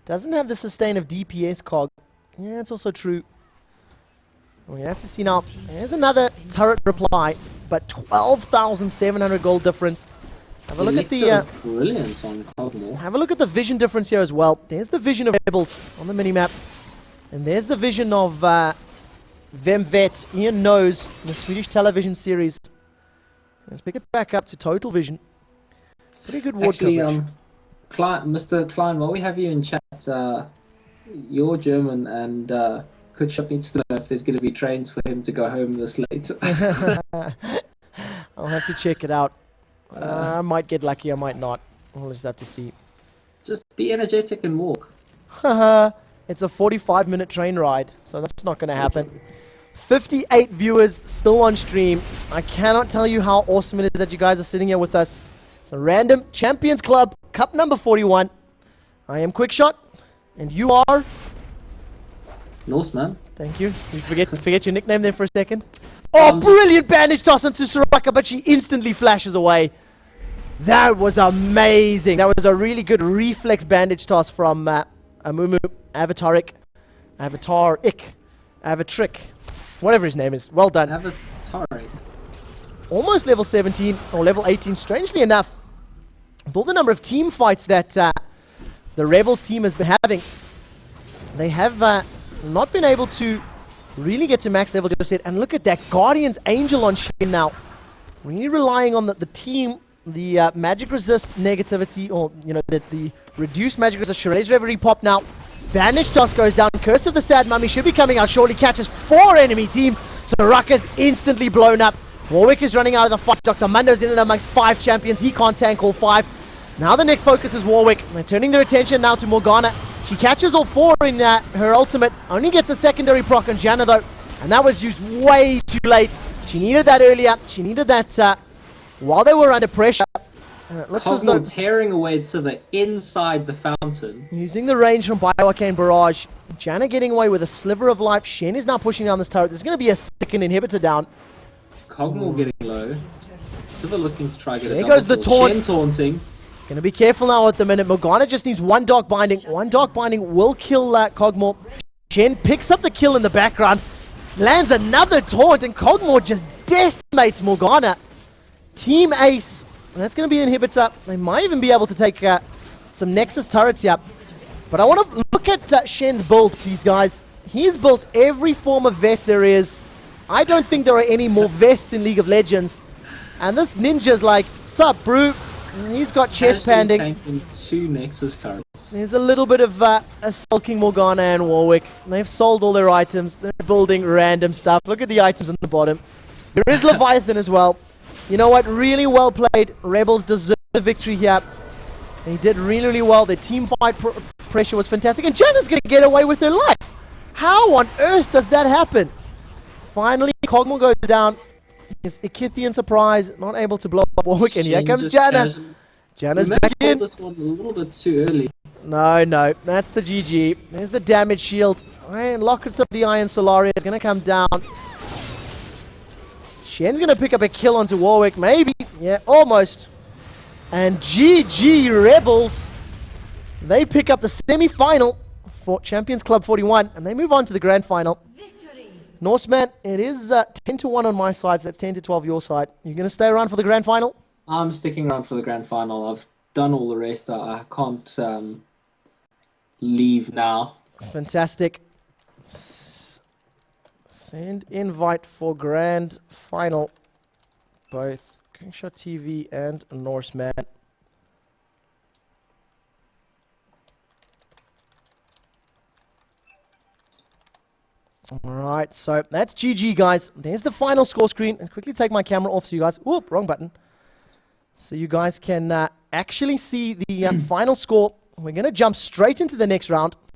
Doesn't have the sustain of DPS cog. Yeah, it's also true. We have to see now. There's another turret reply, but 12,700 gold difference. Have a look at the brilliance on Cogmore. Have a look at the vision difference here as well. There's the vision of Rebels on the minimap, and there's the vision of venvet. Ian knows the Swedish television series. Let's pick it back up to total vision. Pretty good ward coverage. Mr. Klein, while we have you in chat, you're German, and Quickshot needs to know if there's going to be trains for him to go home this late. I'll have to check it out. I might get lucky, I might not. We'll just have to see. Just be energetic and walk. It's a 45-minute train ride, so that's not going to happen. 58 viewers still on stream. I cannot tell you how awesome it is that you guys are sitting here with us. It's a random Champions Club, Cup number 41. I am Quickshot, and you are... Norseman. Thank you. Did you forget your nickname there for a second? Oh, brilliant bandage toss onto Soraka, but she instantly flashes away. That was amazing. That was a really good reflex bandage toss from Amumu, Avataric, Avatric, whatever his name is. Well done. Avataric. Almost level 17, or level 18, strangely enough. With all the number of team fights that the Rebels team has been having, they have not been able to really get to max level just yet. And look at that Guardian's Angel on Shane now. Really relying on the team, the magic resist negativity, or the reduced magic resist. Shurelia's Reverie pop now. Bandage toss goes down. Curse of the Sad Mummy should be coming out shortly. Catches 4 enemy teams. Soraka's instantly blown up. Warwick is running out of the fight. Dr. Mundo's in and amongst 5 champions. He can't tank all 5. Now the next focus is Warwick. They're turning their attention now to Morgana. She catches all 4 in her ultimate. Only gets a secondary proc on Janna though. And that was used way too late. She needed that earlier. She needed that while they were under pressure. Looks as though tearing away to the inside the fountain. Using the range from Bio-Arcane Barrage. Janna getting away with a sliver of life. Shen is now pushing down this turret. There's going to be a second inhibitor down. Cogmore getting low. Sivir looking to try to get there goes the taunt. Shen taunting. Gonna be careful now at the minute. Morgana just needs one Dark Binding. One Dark Binding will kill Cogmore. Shen picks up the kill in the background. Lands another taunt, and Cogmore just decimates Morgana. Team Ace. That's gonna be inhibitor. They might even be able to take some Nexus turrets here. But I want to look at Shen's build, please, guys. He's built every form of vest there is. I don't think there are any more vests in League of Legends. And this ninja's like, sup, bro? He's got chest panding. Two Nexus turrets. There's a little bit of a sulking Morgana and Warwick. They've sold all their items. They're building random stuff. Look at the items on the bottom. There is Leviathan as well. You know what? Really well played. Rebels deserve the victory here. They did really, really well. Their team fight pressure was fantastic. And Janna's going to get away with her life. How on earth does that happen? Finally, Cogmore goes down. His Ichithian surprise, not able to blow up Warwick. And here comes Janna. Janna's back in. This one a little bit too early. No. That's the GG. There's the damage shield. Iron Lockets of the Iron Solaria is going to come down. Shen's going to pick up a kill onto Warwick. Maybe. Yeah, almost. And GG Rebels. They pick up the semi-final for Champions Club 41. And they move on to the grand final. Victory. Norseman, it is 10-1 on my side. So that's 10-12 your side. You going to stay around for the grand final? I'm sticking around for the grand final. I've done all the rest. I can't leave now. Fantastic. Send invite for grand final. Both Kingshot TV and Norseman. Alright, so that's GG, guys. There's the final score screen. Let's quickly take my camera off so you guys... Whoop, wrong button. So you guys can actually see the final score. We're going to jump straight into the next round.